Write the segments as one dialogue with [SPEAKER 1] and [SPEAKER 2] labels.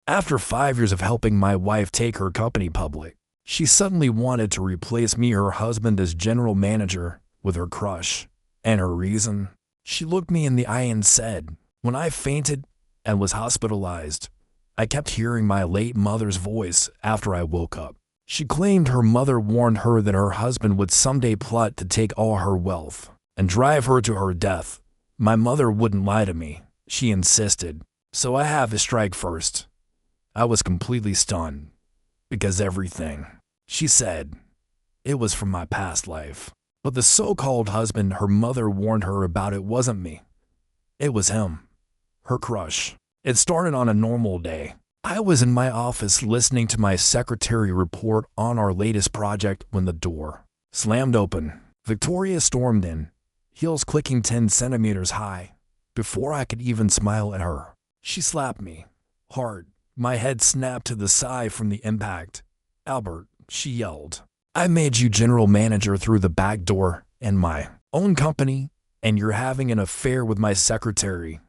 [SPEAKER 1] After 5 years of helping my wife take her company public, she suddenly wanted to replace me, her husband, as general manager with her crush. And her reason? She looked me in the eye and said, "When I fainted and was hospitalized, I kept hearing my late mother's voice after I woke up. She claimed her mother warned her that her husband would someday plot to take all her wealth and drive her to her death. My mother wouldn't lie to me. She insisted. So I have to strike first." I was completely stunned, because everything she said, it was from my past life. But the so-called husband her mother warned her about, it wasn't me. It was him, her crush. It started on a normal day. I was in my office listening to my secretary report on our latest project when the door slammed open. Victoria stormed in, heels clicking 10 centimeters high. Before I could even smile at her, she slapped me hard. My head snapped to the side from the impact. "Albert," she yelled, "I made you general manager through the back door in my own company, and you're having an affair with my secretary.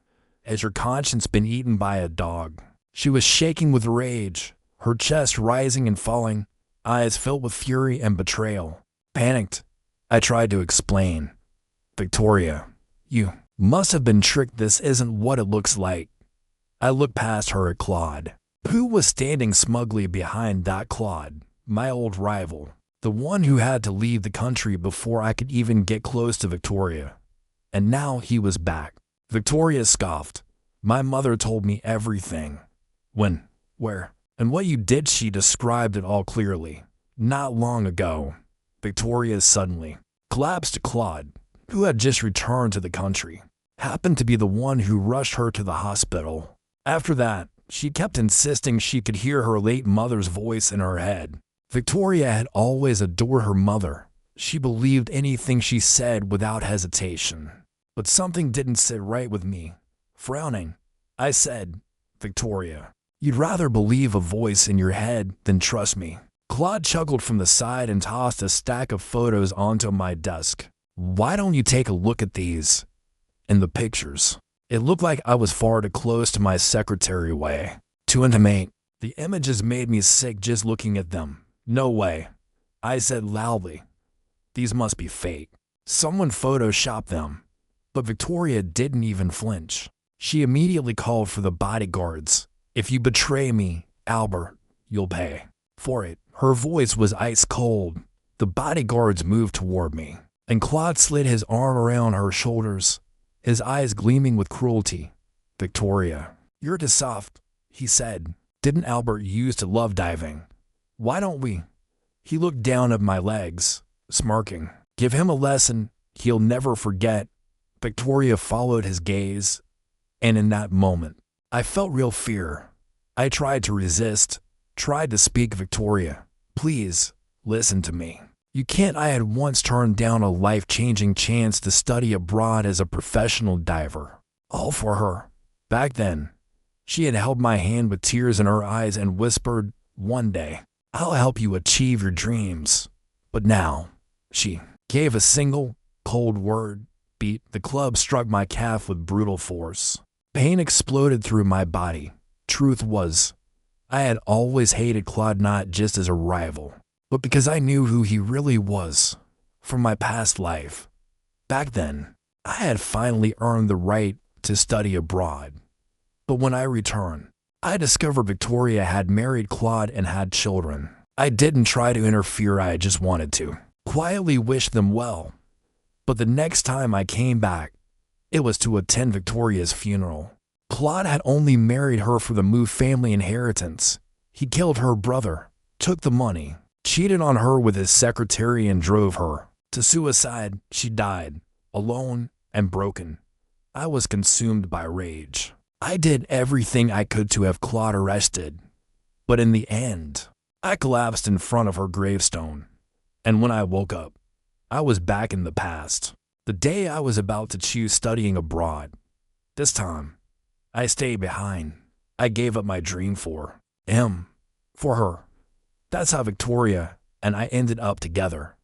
[SPEAKER 1] Has your conscience been eaten by a dog?" She was shaking with rage, her chest rising and falling, eyes filled with fury and betrayal. Panicked, I tried to explain. "Victoria, you must have been tricked. This isn't what it looks like." I looked past her at Claude, who was standing smugly behind that Claude, my old rival, the one who had to leave the country before I could even get close to Victoria. And now he was back. Victoria scoffed. "My mother told me everything. When, where, and what you did." She described it all clearly. Not long ago, Victoria suddenly collapsed to Claude, who had just returned to the country, happened to be the one who rushed her to the hospital. After that, she kept insisting she could hear her late mother's voice in her head. Victoria had always adored her mother. She believed anything she said without hesitation. But something didn't sit right with me. Frowning, I said, "Victoria, you'd rather believe a voice in your head than trust me." Claude chuckled from the side and tossed a stack of photos onto my desk. "Why don't you take a look at these?" In the pictures, it looked like I was far too close to my secretary, way too intimate. The images made me sick just looking at them. "No way," I said loudly. "These must be fake. Someone photoshopped them." But Victoria didn't even flinch. She immediately called for the bodyguards. "If you betray me, Albert, you'll pay for it." Her voice was ice cold. The bodyguards moved toward me, and Claude slid his arm around her shoulders, his eyes gleaming with cruelty. "Victoria, you're too soft," he said. "Didn't Albert used to love diving? Why don't we?" He looked down at my legs, smirking. "Give him a lesson he'll never forget." Victoria followed his gaze, and in that moment, I felt real fear. I tried to resist, tried to speak. "Victoria, please, listen to me. You can't." I had once turned down a life-changing chance to study abroad as a professional diver. All for her. Back then, she had held my hand with tears in her eyes and whispered, "One day, I'll help you achieve your dreams." But now, she gave a single, cold word. Beat. The club struck my calf with brutal force. Pain exploded through my body. Truth was, I had always hated Claude, not just as a rival, but because I knew who he really was from my past life. Back then, I had finally earned the right to study abroad. But when I returned, I discovered Victoria had married Claude and had children. I didn't try to interfere. I just wanted to quietly wish them well. But the next time I came back, it was to attend Victoria's funeral. Claude had only married her for the Moo family inheritance. He killed her brother, took the money, cheated on her with his secretary, and drove her to suicide. She died, alone and broken. I was consumed by rage. I did everything I could to have Claude arrested. But in the end, I collapsed in front of her gravestone. And when I woke up, I was back in the past. The day I was about to choose studying abroad. This time, I stayed behind. I gave up my dream for him, for her. That's how Victoria and I ended up together.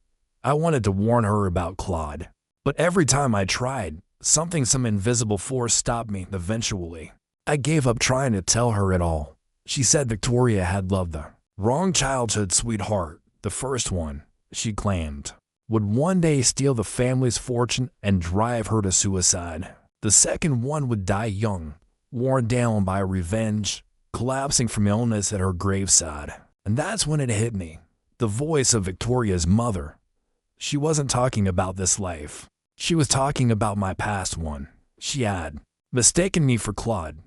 [SPEAKER 1] I wanted to warn her about Claude, but every time I tried, some invisible force stopped me. Eventually, I gave up trying to tell her at all. She said Victoria had loved the wrong childhood sweetheart. The first one, she claimed, would one day steal the family's fortune and drive her to suicide. The second one would die young, worn down by revenge, collapsing from illness at her graveside. And that's when it hit me. The voice of Victoria's mother. She wasn't talking about this life. She was talking about my past one. She had mistaken me for Claude.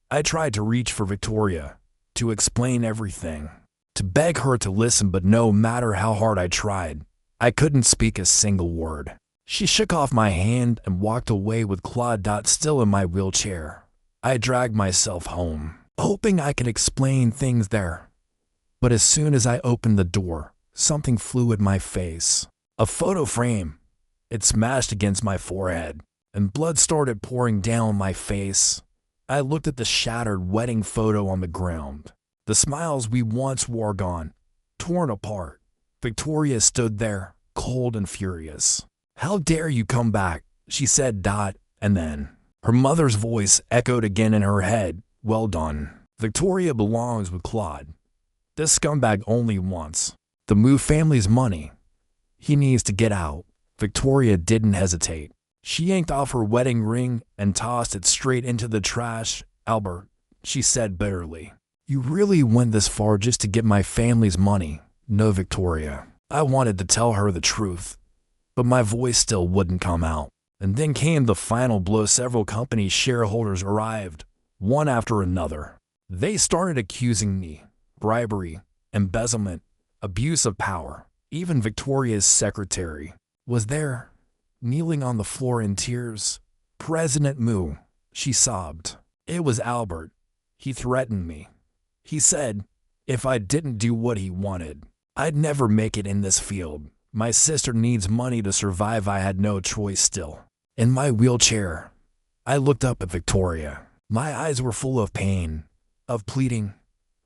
[SPEAKER 1] I tried to reach for Victoria, to explain everything, to beg her to listen, but no matter how hard I tried, I couldn't speak a single word. She shook off my hand and walked away with Claude still in my wheelchair. I dragged myself home, hoping I could explain things there. But as soon as I opened the door, something flew at my face. A photo frame. It smashed against my forehead, and blood started pouring down my face. I looked at the shattered wedding photo on the ground. The smiles we once wore gone, torn apart. Victoria stood there, cold and furious. "How dare you come back?" she said. And then her mother's voice echoed again in her head. "Well done. Victoria belongs with Claude. This scumbag only wants the Moo family's money. He needs to get out." Victoria didn't hesitate. She yanked off her wedding ring and tossed it straight into the trash. "Albert," she said bitterly, "you really went this far just to get my family's money." "No, Victoria." I wanted to tell her the truth, but my voice still wouldn't come out. And then came the final blow. Several company shareholders arrived, one after another. They started accusing me, bribery, embezzlement, abuse of power. Even Victoria's secretary was there, kneeling on the floor in tears. "President Moo," she sobbed. "It was Albert. He threatened me. He said if I didn't do what he wanted, I'd never make it in this field. My sister needs money to survive. I had no choice." Still in my wheelchair, I looked up at Victoria. My eyes were full of pain, of pleading.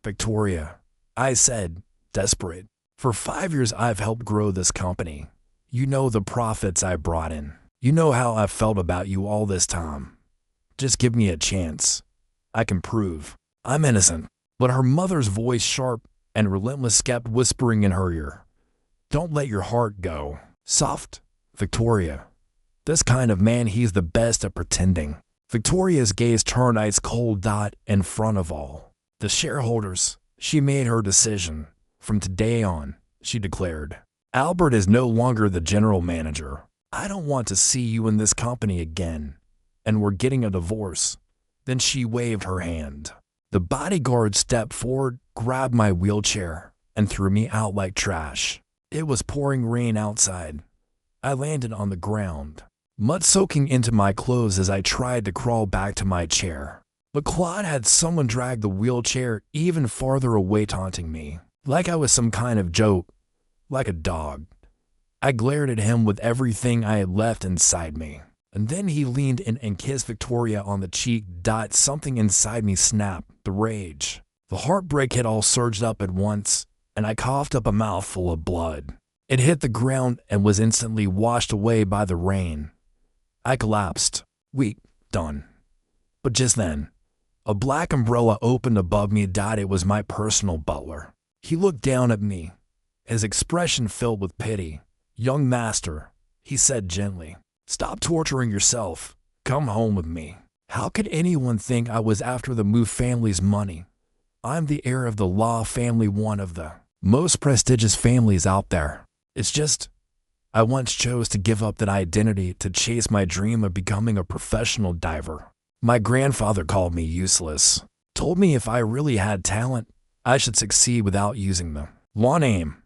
[SPEAKER 1] "Victoria," I said, desperate. "For 5 years I've helped grow this company. You know the profits I brought in. You know how I've felt about you all this time. Just give me a chance. I can prove I'm innocent." But her mother's voice, sharp and relentless, kept whispering in her ear, "Don't let your heart go. Soft, Victoria. This kind of man, he's the best at pretending." Victoria's gaze turned ice cold. In front of all the shareholders, she made her decision. "From today on," she declared, "Albert is no longer the general manager. I don't want to see you in this company again. And we're getting a divorce." Then she waved her hand. The bodyguard stepped forward, grabbed my wheelchair, and threw me out like trash. It was pouring rain outside. I landed on the ground, mud soaking into my clothes as I tried to crawl back to my chair. But Claude had someone drag the wheelchair even farther away, taunting me, like I was some kind of joke, like a dog. I glared at him with everything I had left inside me. And then he leaned in and kissed Victoria on the cheek. Something inside me snapped. The rage, the heartbreak had all surged up at once, and I coughed up a mouthful of blood. It hit the ground and was instantly washed away by the rain. I collapsed, weak, done. But just then, a black umbrella opened above me. It was my personal butler. He looked down at me, his expression filled with pity. "Young master," he said gently, "stop torturing yourself. Come home with me." How could anyone think I was after the Moo family's money? I'm the heir of the Law family, one of the most prestigious families out there. It's just, I once chose to give up that identity to chase my dream of becoming a professional diver. My grandfather called me useless, told me if I really had talent, I should succeed without using the law name.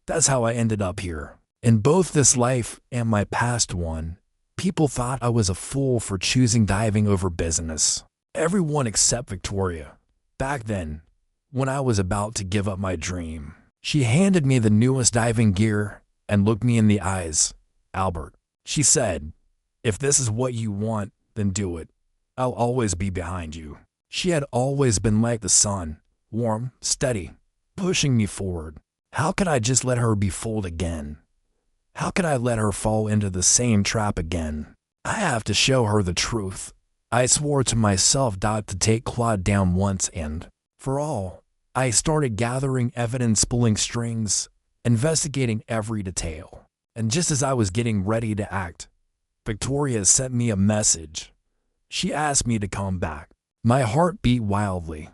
[SPEAKER 1] That's how I ended up here. In both this life and my past one, people thought I was a fool for choosing diving over business. Everyone except Victoria. Back then, when I was about to give up my dream, she handed me the newest diving gear and looked me in the eyes. "Albert," she said, "if this is what you want, then do it. I'll always be behind you." She had always been like the sun, warm, steady, pushing me forward. How could I just let her be fooled again? How could I let her fall into the same trap again? I have to show her the truth. I swore to myself to take Claude down once and for all. I started gathering evidence, pulling strings, investigating every detail. And just as I was getting ready to act, Victoria sent me a message. She asked me to come back. My heart beat wildly.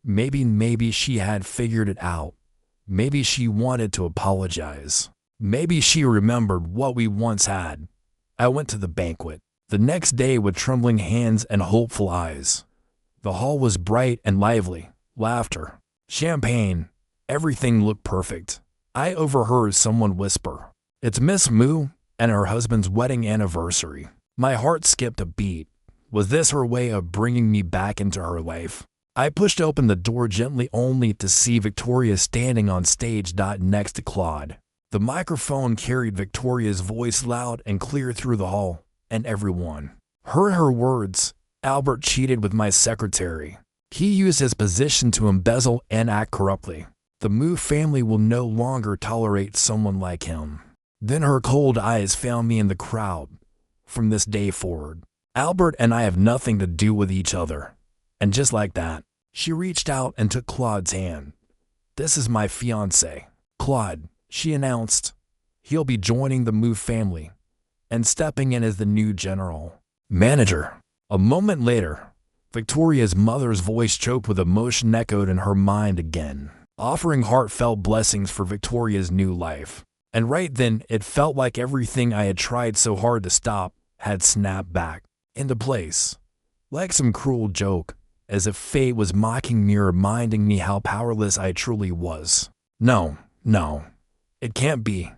[SPEAKER 1] Maybe she had figured it out. Maybe she wanted to apologize. Maybe she remembered what we once had. I went to the banquet the next day with trembling hands and hopeful eyes. The hall was bright and lively. Laughter, champagne, everything looked perfect. I overheard someone whisper, "It's Miss Moo and her husband's wedding anniversary." My heart skipped a beat. Was this her way of bringing me back into her life? I pushed open the door gently, only to see Victoria standing on stage next to Claude. The microphone carried Victoria's voice loud and clear through the hall, and everyone heard her words. "Albert cheated with my secretary. He used his position to embezzle and act corruptly. The Moo family will no longer tolerate someone like him." Then her cold eyes found me in the crowd. "From this day forward, Albert and I have nothing to do with each other." And just like that, she reached out and took Claude's hand. "This is my fiancé, Claude," she announced. "He'll be joining the Moo family and stepping in as the new general manager." A moment later, Victoria's mother's voice choked with emotion echoed in her mind again, offering heartfelt blessings for Victoria's new life. And right then, it felt like everything I had tried so hard to stop had snapped back into place, like some cruel joke, as if fate was mocking me, reminding me how powerless I truly was. No, it can't be,"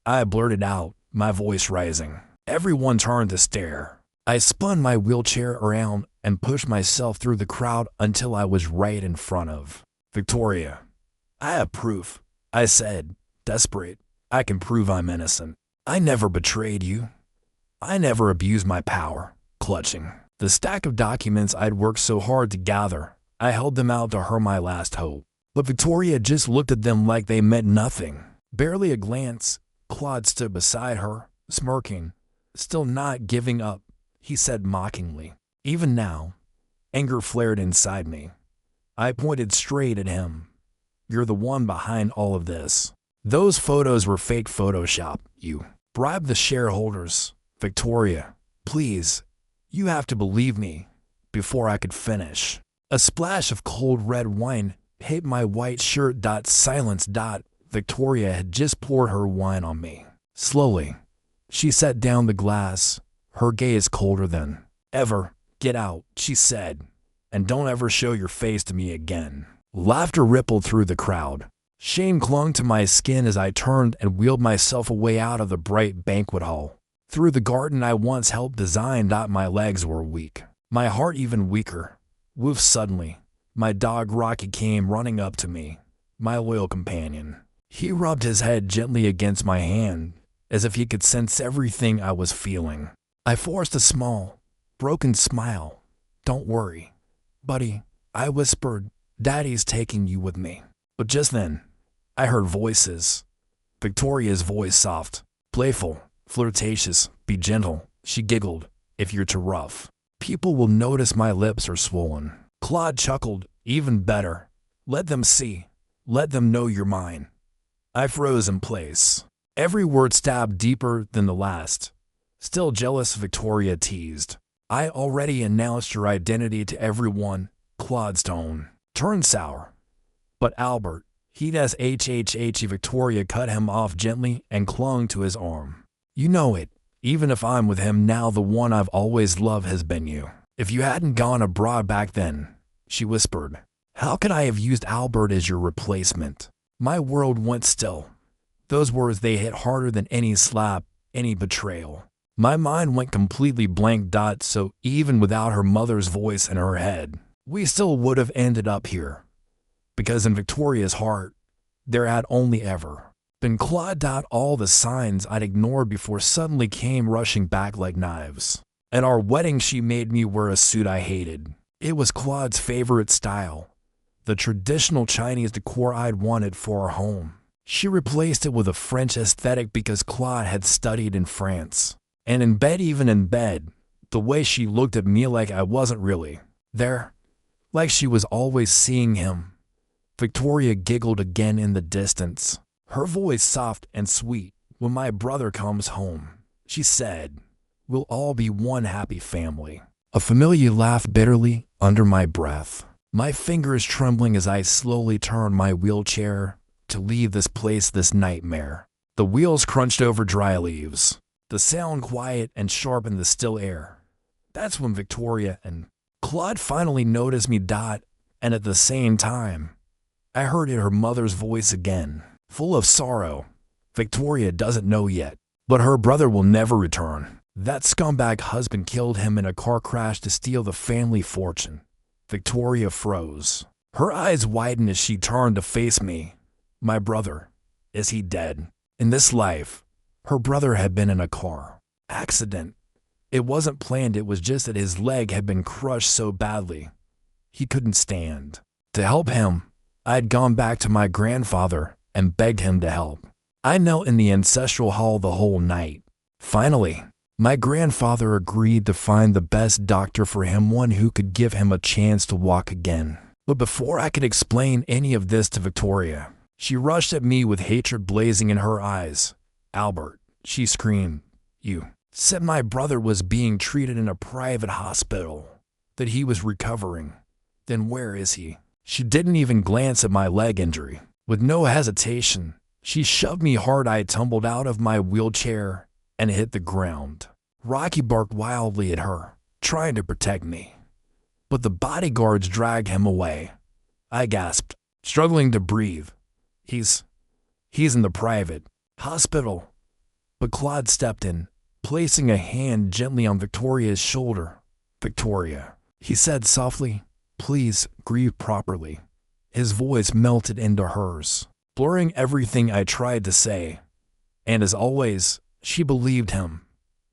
[SPEAKER 1] I blurted out, my voice rising. Everyone turned to stare. I spun my wheelchair around and pushed myself through the crowd until I was right in front of Victoria. "I have proof," I said, desperate. "I can prove I'm innocent. I never betrayed you. I never abused my power." Clutching the stack of documents I'd worked so hard to gather, I held them out to her, my last hope. But Victoria just looked at them like they meant nothing. Barely a glance, Claude stood beside her, smirking. "Still not giving up," he said mockingly. Even now, anger flared inside me. I pointed straight at him. "You're the one behind all of this. Those photos were fake Photoshop. You bribed the shareholders. Victoria, please, you have to believe me." Before I could finish, a splash of cold red wine hit my white shirt. Silence. Victoria had just poured her wine on me. Slowly, she set down the glass, her gaze colder than ever. "Get out," she said, "and don't ever show your face to me again." Laughter rippled through the crowd. Shame clung to my skin as I turned and wheeled myself away out of the bright banquet hall. Through the garden I once helped design. My legs were weak, my heart even weaker. Woof! Suddenly, my dog Rocky came running up to me, my loyal companion. He rubbed his head gently against my hand, as if he could sense everything I was feeling. I forced a small, broken smile. "Don't worry, buddy," I whispered. "Daddy's taking you with me." But just then, I heard voices. Victoria's voice, soft, playful, flirtatious. "Be gentle," she giggled. "If you're too rough, people will notice my lips are swollen." Claude chuckled. "Even better. Let them see. Let them know you're mine." I froze in place. Every word stabbed deeper than the last. "Still jealous?" Victoria teased. "I already announced your identity to everyone." Claude's tone turned sour. "But Albert, he does HHH." Victoria cut him off gently and clung to his arm. "You know it. Even if I'm with him now, the one I've always loved has been you. If you hadn't gone abroad back then," she whispered, "how could I have used Albert as your replacement?" My world went still. Those words, they hit harder than any slap, any betrayal. My mind went completely blank. So even without her mother's voice in her head, we still would have ended up here. Because in Victoria's heart, there had only ever been Claude. All the signs I'd ignored before suddenly came rushing back like knives. At our wedding, she made me wear a suit I hated. It was Claude's favorite style, the traditional Chinese decor I'd wanted for our home. She replaced it with a French aesthetic because Claude had studied in France. And in bed, even in bed, the way she looked at me like I wasn't really there, like she was always seeing him, Victoria giggled again in the distance, her voice soft and sweet. When my brother comes home, she said, we'll all be one happy family. A familiar laugh bitterly under my breath. My fingers trembling as I slowly turned my wheelchair to leave this place, this nightmare. The wheels crunched over dry leaves, the sound quiet and sharp in the still air. That's when Victoria and Claude finally noticed me. And at the same time, I heard her mother's voice again, full of sorrow. Victoria doesn't know yet, but her brother will never return. That scumbag husband killed him in a car crash to steal the family fortune. Victoria froze. Her eyes widened as she turned to face me. My brother, is he dead? In this life, her brother had been in a car accident. It wasn't planned, it was just that his leg had been crushed so badly he couldn't stand. To help him, I had gone back to my grandfather and begged him to help. I knelt in the ancestral hall the whole night. Finally, my grandfather agreed to find the best doctor for him, one who could give him a chance to walk again. But before I could explain any of this to Victoria, she rushed at me with hatred blazing in her eyes. Albert, she screamed, you said my brother was being treated in a private hospital, that he was recovering. Then where is he? She didn't even glance at my leg injury. With no hesitation, she shoved me hard. I tumbled out of my wheelchair and hit the ground. Rocky barked wildly at her, trying to protect me. But the bodyguards dragged him away. I gasped, struggling to breathe. He's in the private hospital. But Claude stepped in, placing a hand gently on Victoria's shoulder. Victoria, he said softly, please grieve properly. His voice melted into hers, blurring everything I tried to say. And as always, she believed him.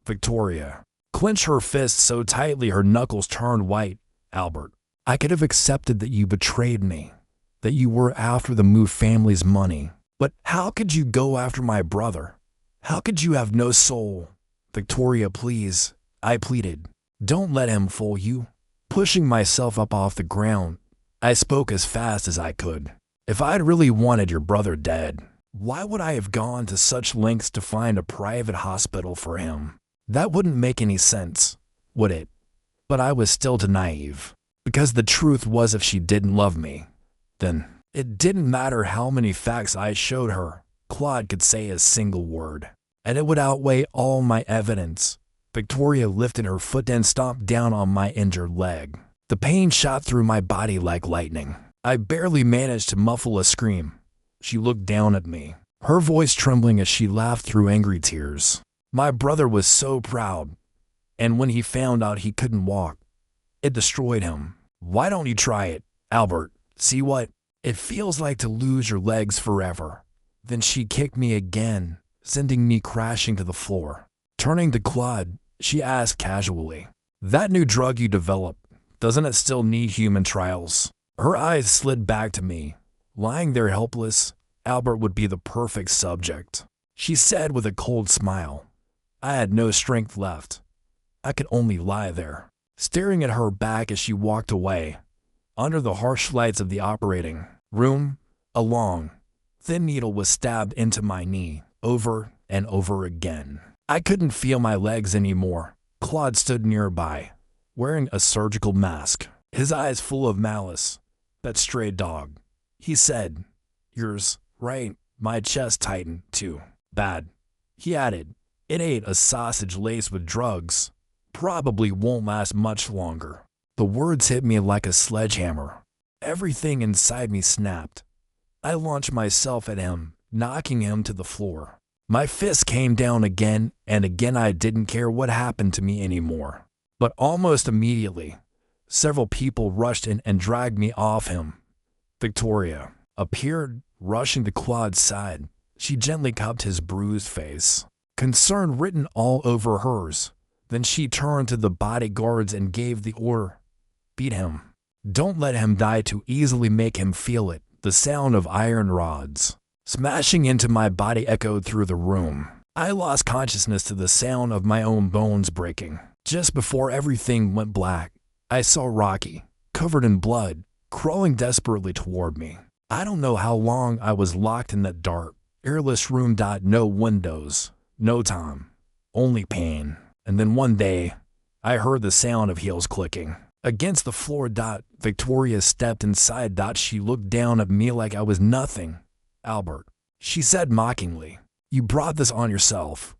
[SPEAKER 1] Victoria clenched her fists so tightly her knuckles turned white. Albert, I could have accepted that you betrayed me, that you were after the Moo family's money. But how could you go after my brother? How could you have no soul? Victoria, please, I pleaded. Don't let him fool you. Pushing myself up off the ground, I spoke as fast as I could. If I'd really wanted your brother dead, why would I have gone to such lengths to find a private hospital for him? That wouldn't make any sense, would it? But I was still too naive, because the truth was if she didn't love me, then it didn't matter how many facts I showed her. Claude could say a single word, and it would outweigh all my evidence. Victoria lifted her foot and stomped down on my injured leg. The pain shot through my body like lightning. I barely managed to muffle a scream. She looked down at me, her voice trembling as she laughed through angry tears. My brother was so proud, and when he found out he couldn't walk, it destroyed him. Why don't you try it, Albert? See what it feels like to lose your legs forever. Then she kicked me again, sending me crashing to the floor. Turning to Claude, she asked casually, that new drug you developed, doesn't it still need human trials? Her eyes slid back to me. Lying there helpless, Albert would be the perfect subject. She said with a cold smile. I had no strength left. I could only lie there, staring at her back as she walked away. Under the harsh lights of the operating room, a long, thin needle was stabbed into my knee, over and over again. I couldn't feel my legs anymore. Claude stood nearby, wearing a surgical mask, his eyes full of malice. That stray dog, he said. Yours, right? My chest tightened, too. Bad. He added, it ate a sausage laced with drugs. Probably won't last much longer. The words hit me like a sledgehammer. Everything inside me snapped. I launched myself at him, knocking him to the floor. My fist came down again and again. I didn't care what happened to me anymore. But almost immediately, several people rushed in and dragged me off him. Victoria appeared, rushing to Claude's side. She gently cupped his bruised face, concern written all over hers. Then she turned to the bodyguards and gave the order. Beat him. Don't let him die too easily. Make him feel it. The sound of iron rods smashing into my body echoed through the room. I lost consciousness to the sound of my own bones breaking. Just before everything went black, I saw Rocky, covered in blood, crawling desperately toward me. I don't know how long I was locked in that dark, airless room. No windows, no time, only pain. And then one day, I heard the sound of heels clicking against the floor. Victoria stepped inside. She looked down at me like I was nothing. Albert, she said mockingly, you brought this on yourself.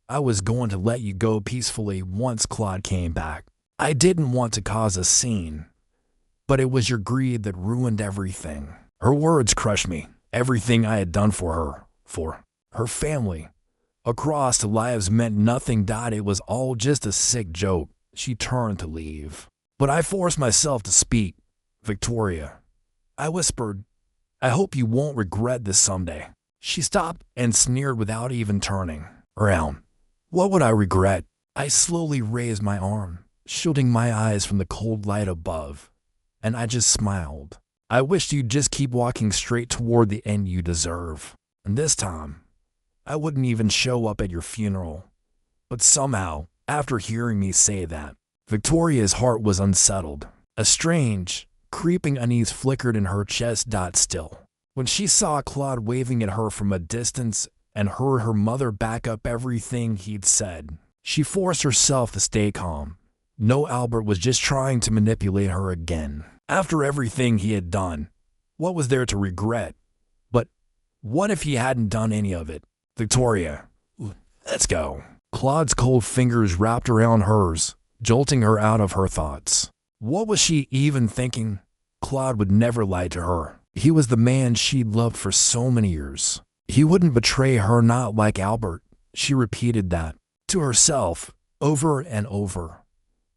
[SPEAKER 1] I was going to let you go peacefully once Claude came back. I didn't want to cause a scene, but it was your greed that ruined everything. Her words crushed me. Everything I had done for her family, across the lives meant nothing. It was all just a sick joke. She turned to leave, but I forced myself to speak. Victoria, I whispered, I hope you won't regret this someday. She stopped and sneered without even turning around. What would I regret? I slowly raised my arm, shielding my eyes from the cold light above, and I just smiled. I wished you'd just keep walking straight toward the end you deserve. And this time, I wouldn't even show up at your funeral. But somehow, after hearing me say that, Victoria's heart was unsettled. A strange, creeping unease flickered in her chest. Still, when she saw Claude waving at her from a distance and heard her mother back up everything he'd said, she forced herself to stay calm. No, Albert was just trying to manipulate her again. After everything he had done, what was there to regret? But what if he hadn't done any of it? Victoria, let's go. Claude's cold fingers wrapped around hers, jolting her out of her thoughts. What was she even thinking? Claude would never lie to her. He was the man she'd loved for so many years. He wouldn't betray her, not like Albert. She repeated that to herself over and over,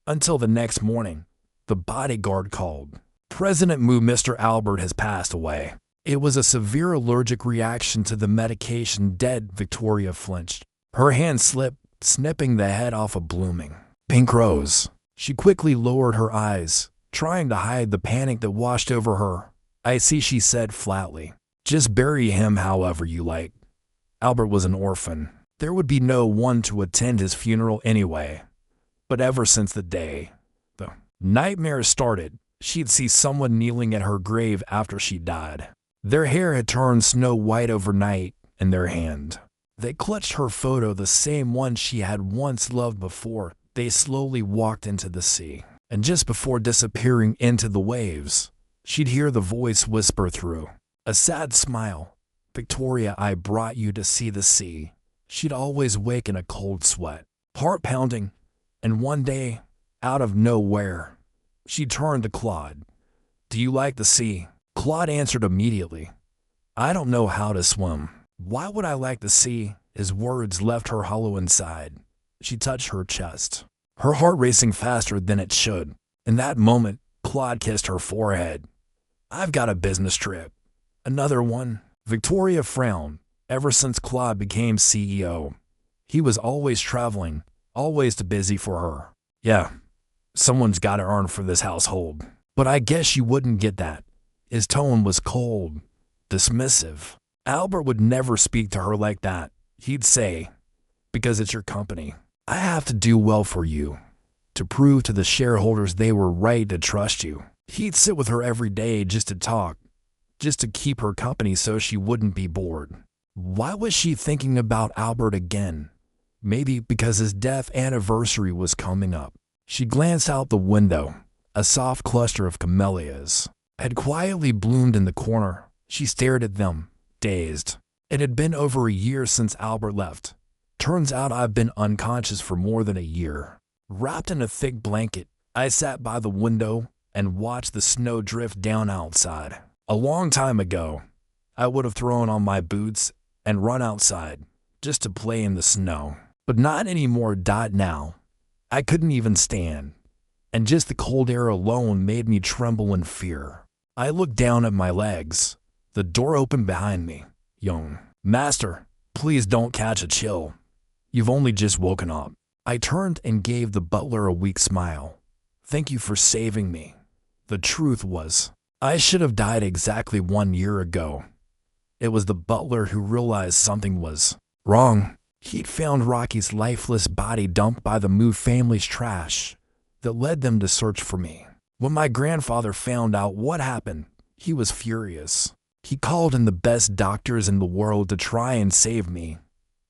[SPEAKER 1] until the next morning, the bodyguard called. President Moo, Mr. Albert has passed away. It was a severe allergic reaction to the medication. Dead. Victoria flinched. Her hand slipped, snipping the head off a blooming pink rose. She quickly lowered her eyes, trying to hide the panic that washed over her. I see, she said flatly. Just bury him however you like. Albert was an orphan. There would be no one to attend his funeral anyway. But ever since the day the nightmares started, she'd see someone kneeling at her grave after she died. Their hair had turned snow white overnight in their hand. They clutched her photo, the same one she had once loved before. They slowly walked into the sea. And just before disappearing into the waves, she'd hear the voice whisper through a sad smile, Victoria, I brought you to see the sea. She'd always wake in a cold sweat, heart pounding, and one day, out of nowhere, she turned to Claude. Do you like the sea? Claude answered immediately. I don't know how to swim. Why would I like the sea? His words left her hollow inside. She touched her chest, her heart racing faster than it should. In that moment, Claude kissed her forehead. I've got a business trip. Another one? Victoria frowned. Ever since Claude became CEO, he was always traveling, always too busy for her. Yeah, someone's got to earn for this household. But I guess you wouldn't get that. His tone was cold, dismissive. Albert would never speak to her like that. He'd say, because it's your company, I have to do well for you, to prove to the shareholders they were right to trust you. He'd sit with her every day just to talk, just to keep her company so she wouldn't be bored. Why was she thinking about Albert again? Maybe because his death anniversary was coming up. She glanced out the window. A soft cluster of camellias had quietly bloomed in the corner. She stared at them, dazed. It had been over a year since Albert left. Turns out I've been unconscious for more than a year. Wrapped in a thick blanket, I sat by the window and watched the snow drift down outside. A long time ago, I would have thrown on my boots and run outside just to play in the snow. But not anymore. Now, I couldn't even stand, and just the cold air alone made me tremble in fear. I looked down at my legs. The door opened behind me. Young master, please don't catch a chill. You've only just woken up. I turned and gave the butler a weak smile. Thank you for saving me. The truth was, I should have died exactly 1 year ago. It was the butler who realized something was wrong. He'd found Rocky's lifeless body dumped by the Moo family's trash that led them to search for me. When my grandfather found out what happened, he was furious. He called in the best doctors in the world to try and save me.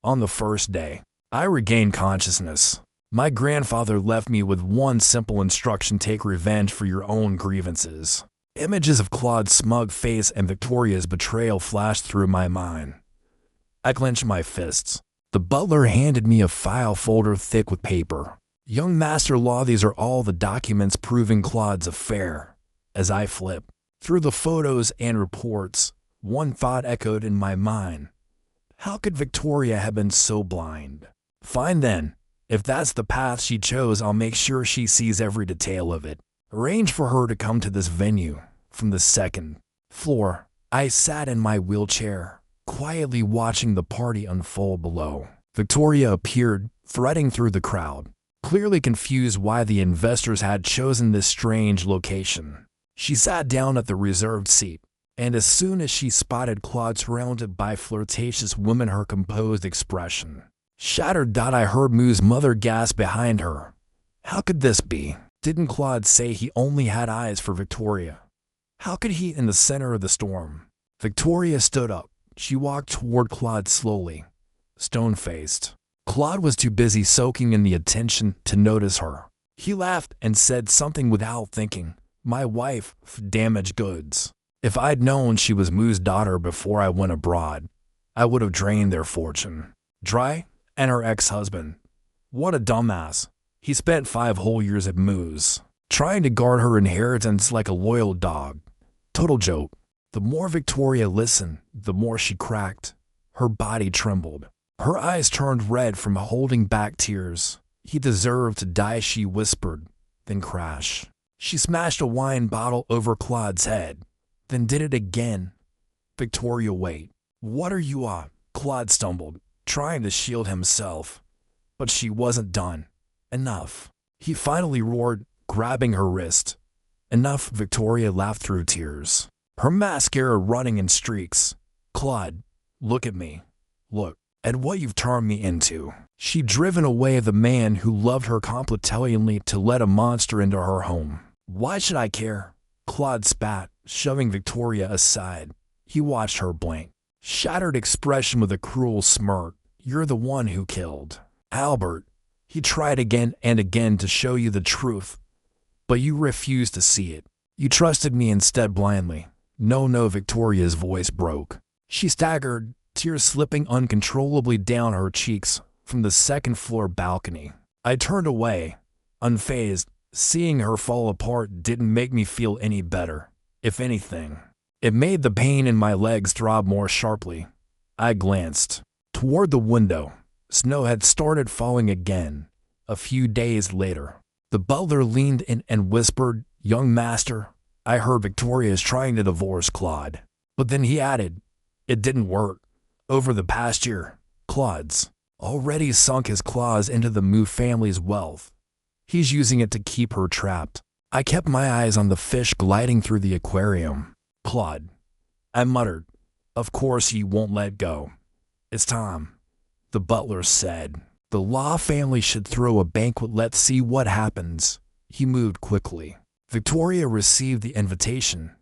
[SPEAKER 1] On the first day, I regained consciousness. My grandfather left me with one simple instruction: take revenge for your own grievances. Images of Claude's smug face and Victoria's betrayal flashed through my mind. I clenched my fists. The butler handed me a file folder thick with paper. Young Master Law, these are all the documents proving Claude's affair. As I flipped through the photos and reports, one thought echoed in my mind. How could Victoria have been so blind? Fine then. If that's the path she chose, I'll make sure she sees every detail of it. Arrange for her to come to this venue from the second floor. I sat in my wheelchair, quietly watching the party unfold below. Victoria appeared, threading through the crowd, clearly confused why the investors had chosen this strange location. She sat down at the reserved seat, and as soon as she spotted Claude surrounded by flirtatious women, her composed expression shattered. I heard Moo's mother gasp behind her. How could this be? Didn't Claude say he only had eyes for Victoria? How could he in the center of the storm? Victoria stood up. She walked toward Claude slowly, stone-faced. Claude was too busy soaking in the attention to notice her. He laughed and said something without thinking. My wife, damaged goods. If I'd known she was Moo's daughter before I went abroad, I would have drained their fortune. Dry, and her ex-husband. What a dumbass. He spent 5 whole years at Moo's, trying to guard her inheritance like a loyal dog. Total joke. The more Victoria listened, the more she cracked. Her body trembled. Her eyes turned red from holding back tears. He deserved to die, she whispered, then crash. She smashed a wine bottle over Claude's head, then did it again. Victoria, wait. What are you on? Claude stumbled, trying to shield himself. But she wasn't done. Enough. He finally roared, grabbing her wrist. Enough, Victoria laughed through tears, her mascara running in streaks. Claude, look at me. Look at what you've turned me into. She'd driven away the man who loved her completely to let a monster into her home. Why should I care? Claude spat, shoving Victoria aside. He watched her blank, shattered expression with a cruel smirk. You're the one who killed Albert. He tried again and again to show you the truth, but you refused to see it. You trusted me instead blindly. No, Victoria's voice broke. She staggered, tears slipping uncontrollably down her cheeks from the second-floor balcony. I turned away, unfazed. Seeing her fall apart didn't make me feel any better. If anything, it made the pain in my legs throb more sharply. I glanced toward the window. Snow had started falling again. A few days later, the butler leaned in and whispered, "Young master, I heard Victoria is trying to divorce Claude." But then he added, "It didn't work. Over the past year, Claude's already sunk his claws into the Moo family's wealth. He's using it to keep her trapped." I kept my eyes on the fish gliding through the aquarium. "Claude," I muttered. "Of course he won't let go. It's time," the butler said. "The Law family should throw a banquet. Let's see what happens." He moved quickly. Victoria received the invitation,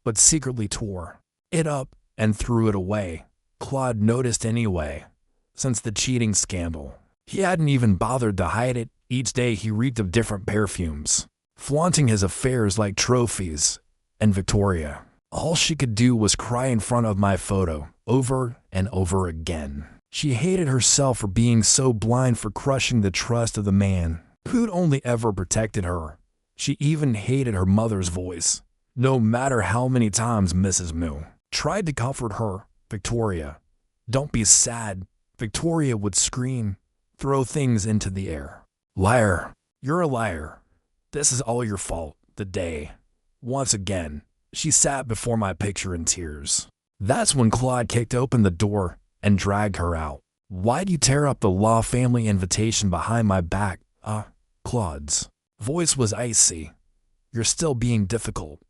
[SPEAKER 1] but secretly tore it up and threw it away. Claude noticed anyway. Since the cheating scandal, he hadn't even bothered to hide it. Each day he reeked of different perfumes, flaunting his affairs like trophies. And Victoria, all she could do was cry in front of my photo, over and over again. She hated herself for being so blind, for crushing the trust of the man who'd only ever protected her. She even hated her mother's voice. No matter how many times Mrs. Moo tried to comfort her, "Victoria, don't be sad," Victoria would scream, throw things into the air. "Liar, you're a liar. This is all your fault." The day, once again, she sat before my picture in tears. That's when Claude kicked open the door and dragged her out. "Why'd you tear up the Law family invitation behind my back?" Claude's voice was icy. "You're still being difficult."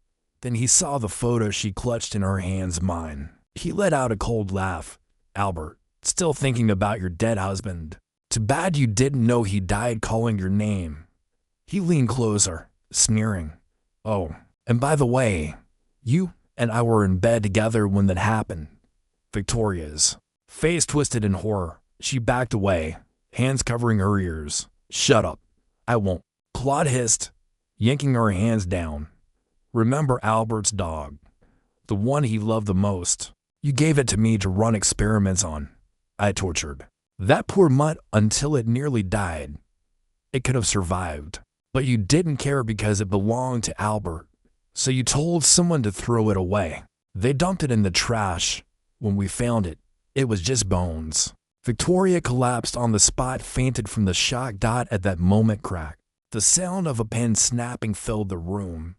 [SPEAKER 1] Then he saw the photo she clutched in her hands. Mine. He let out a cold laugh. "Albert, still thinking about your dead husband. Too bad you didn't know he died calling your name." He leaned closer, sneering. "Oh, and by the way, you and I were in bed together when that happened. Victoria's face twisted in horror. She backed away, hands covering her ears. Shut up. I won't. Claude hissed, yanking her hands down. Remember Albert's dog? The one he loved the most. You gave it to me to run experiments on. I tortured that poor mutt until it nearly died. It could have survived, but you didn't care because it belonged to Albert. So you told someone to throw it away. They dumped it in the trash. When we found it, it was just bones. Victoria collapsed on the spot, fainted from the shock. At that moment, crack. The sound of a pen snapping filled the room.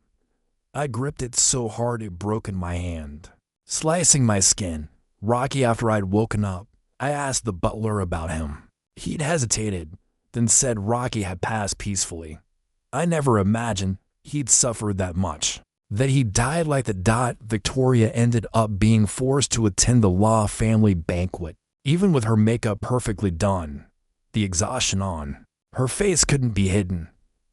[SPEAKER 1] I gripped it so hard it broke in my hand, slicing my skin. Rocky, after I'd woken up, I asked the butler about him. He'd hesitated, then said Rocky had passed peacefully. I never imagined he'd suffered that much. That he died like the. Victoria ended up being forced to attend the Law family banquet, even with her makeup perfectly done, the exhaustion on. Her face couldn't be hidden.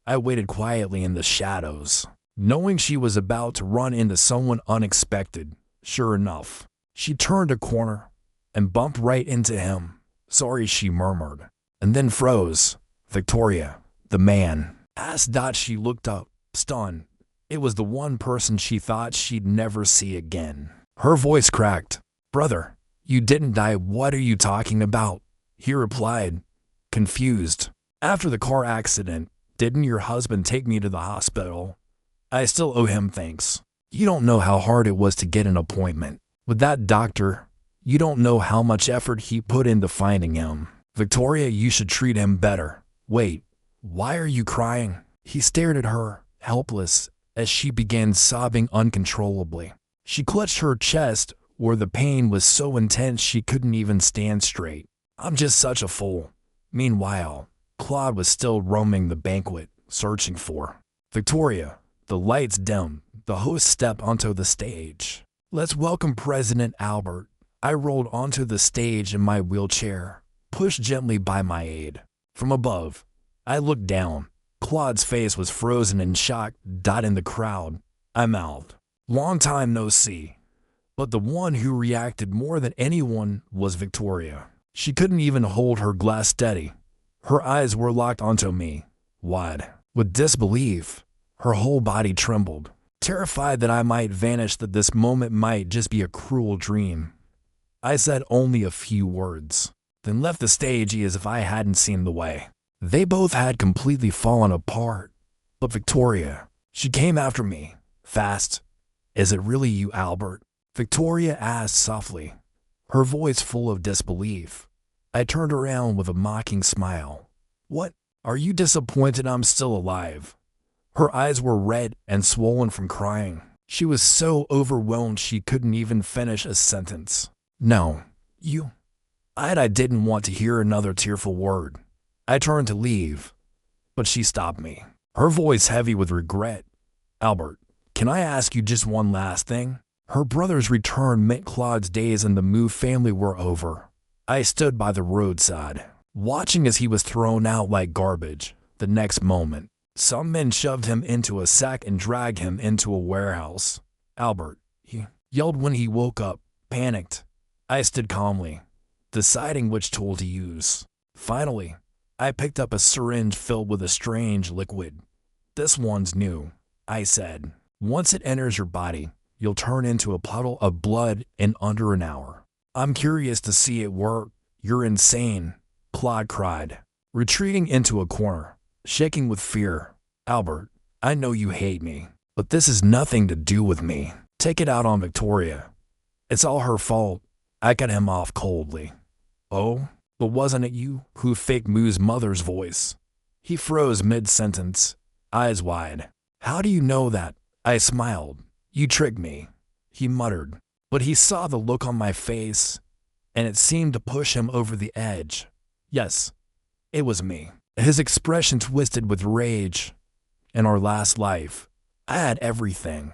[SPEAKER 1] I waited quietly in the shadows, knowing she was about to run into someone unexpected. Sure enough, she turned a corner and bumped right into him. Sorry, she murmured, and then froze. Victoria, the man, asked. She looked up, stunned. It was the one person she thought she'd never see again. Her voice cracked. Brother, you didn't die. What are you talking about? He replied, confused. After the car accident, didn't your husband take me to the hospital? I still owe him thanks. You don't know how hard it was to get an appointment with that doctor. You don't know how much effort he put into finding him. Victoria, you should treat him better. Wait, why are you crying? He stared at her, helpless, as she began sobbing uncontrollably. She clutched her chest, where the pain was so intense she couldn't even stand straight. I'm just such a fool. Meanwhile, Claude was still roaming the banquet, searching for Victoria. The lights dimmed. The host stepped onto the stage. Let's welcome President Albert. I rolled onto the stage in my wheelchair, pushed gently by my aide. From above, I looked down. Claude's face was frozen in shock. In the crowd, I mouthed, long time no see. But the one who reacted more than anyone was Victoria. She couldn't even hold her glass steady. Her eyes were locked onto me, wide with disbelief. Her whole body trembled, terrified that I might vanish, that this moment might just be a cruel dream. I said only a few words, then left the stage as if I hadn't seen the way. They both had completely fallen apart. But Victoria, she came after me, fast. Is it really you, Albert? Victoria asked softly, her voice full of disbelief. I turned around with a mocking smile. What? Are you disappointed I'm still alive? Her eyes were red and swollen from crying. She was so overwhelmed she couldn't even finish a sentence. No, you. I didn't want to hear another tearful word. I turned to leave, but she stopped me, her voice heavy with regret. Albert, can I ask you just one last thing? Her brother's return meant Claude's days in the Moo family were over. I stood by the roadside, watching as he was thrown out like garbage. The next moment, some men shoved him into a sack and dragged him into a warehouse. Albert, he yelled when he woke up, panicked. I stood calmly, deciding which tool to use. Finally, I picked up a syringe filled with a strange liquid. This one's new, I said. Once it enters your body, you'll turn into a puddle of blood in under an hour. I'm curious to see it work. You're insane, Claude cried, retreating into a corner, shaking with fear. Albert, I know you hate me, but this has nothing to do with me. Take it out on Victoria. It's all her fault. I cut him off coldly. Oh, but wasn't it you who faked Moo's mother's voice? He froze mid-sentence, eyes wide. How do you know that? I smiled. You tricked me, he muttered. But he saw the look on my face, and it seemed to push him over the edge. Yes, it was me. His expression twisted with rage. In our last life, I had everything.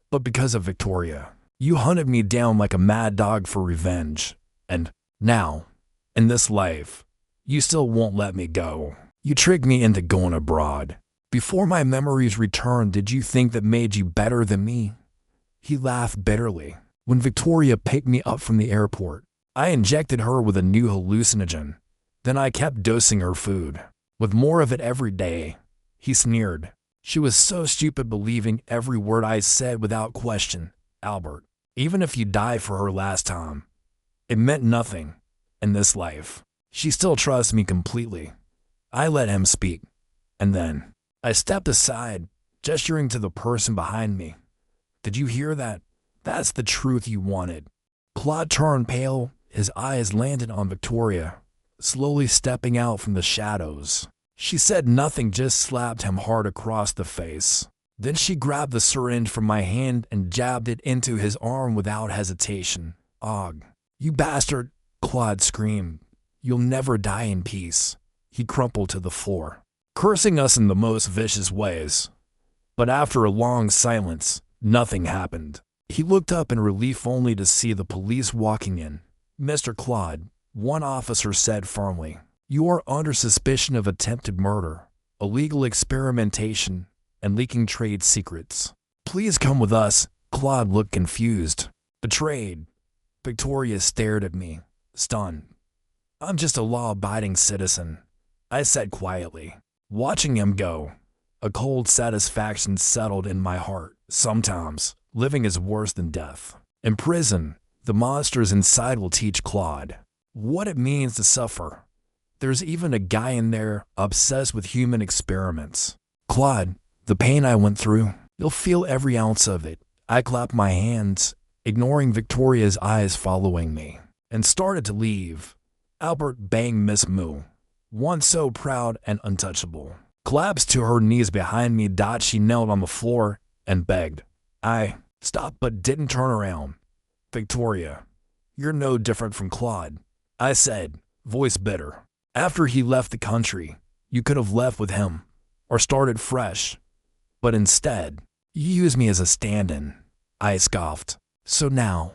[SPEAKER 1] But because of Victoria, you hunted me down like a mad dog for revenge. And now, in this life, you still won't let me go. You tricked me into going abroad. Before my memories returned, did you think that made you better than me? He laughed bitterly. When Victoria picked me up from the airport, I injected her with a new hallucinogen. Then I kept dosing her food with more of it every day. He sneered. She was so stupid, believing every word I said without question. Albert, even if you die for her last time, it meant nothing in this life. She still trusts me completely. I let him speak, and then I stepped aside, gesturing to the person behind me. Did you hear that? That's the truth you wanted. Claude turned pale. His eyes landed on Victoria, slowly stepping out from the shadows. She said nothing, just slapped him hard across the face. Then she grabbed the syringe from my hand and jabbed it into his arm without hesitation. Og, you bastard, Claude screamed. You'll never die in peace. He crumpled to the floor, cursing us in the most vicious ways. But after a long silence, nothing happened. He looked up in relief only to see the police walking in. Mr. Claude, one officer said firmly, you are under suspicion of attempted murder, illegal experimentation, and leaking trade secrets. Please come with us. Claude looked confused. Betrayed. Victoria stared at me, stunned. I'm just a law-abiding citizen, I said quietly. Watching him go, a cold satisfaction settled in my heart. Sometimes, living is worse than death. In prison, the monsters inside will teach Claude what it means to suffer. There's even a guy in there obsessed with human experiments. Claude, the pain I went through, you'll feel every ounce of it. I clapped my hands, ignoring Victoria's eyes following me, and started to leave. Albert banged Miss Moo, once so proud and untouchable. Collapsed to her knees behind me. She knelt on the floor and begged. I stopped but didn't turn around. Victoria, you're no different from Claude, I said, voice bitter. After he left the country, you could have left with him or started fresh. But instead, you used me as a stand-in, I scoffed. So now,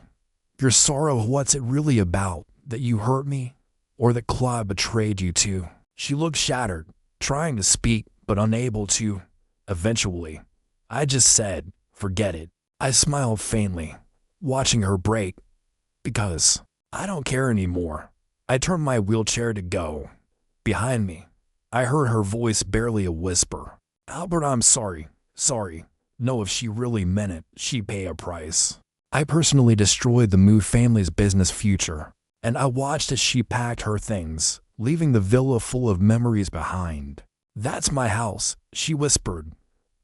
[SPEAKER 1] your sorrow, what's it really about? That you hurt me? Or that Claude betrayed you too? She looked shattered, trying to speak but unable to. Eventually, I just said, forget it. I smiled faintly, watching her break, because I don't care anymore. I turned my wheelchair to go. Behind me, I heard her voice, barely a whisper. Albert, I'm sorry. No, if she really meant it, she'd pay a price. I personally destroyed the Moo family's business future, and I watched as she packed her things, leaving the villa full of memories behind. That's my house, she whispered,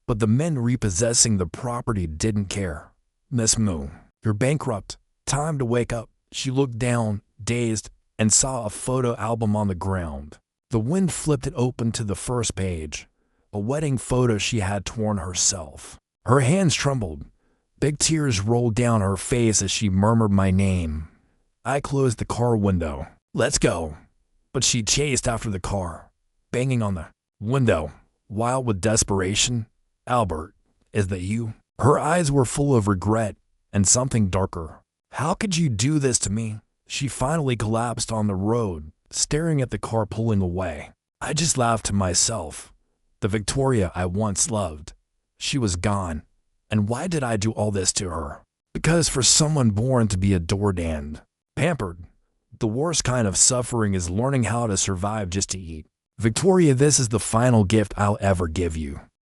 [SPEAKER 1] but the men repossessing the property didn't care. Miss Moo, you're bankrupt. Time to wake up. She looked down, dazed, and saw a photo album on the ground. The wind flipped it open to the first page, a wedding photo she had torn herself. Her hands trembled. Big tears rolled down her face as she murmured my name. I closed the car window. Let's go. But she chased after the car, banging on the window, wild with desperation. Albert, is that you? Her eyes were full of regret and something darker. How could you do this to me? She finally collapsed on the road, staring at the car pulling away. I just laughed to myself. The Victoria I once loved. She was gone. And why did I do all this to her? Because for someone born to be adored and pampered, the worst kind of suffering is learning how to survive just to eat. Victoria, this is the final gift I'll ever give you.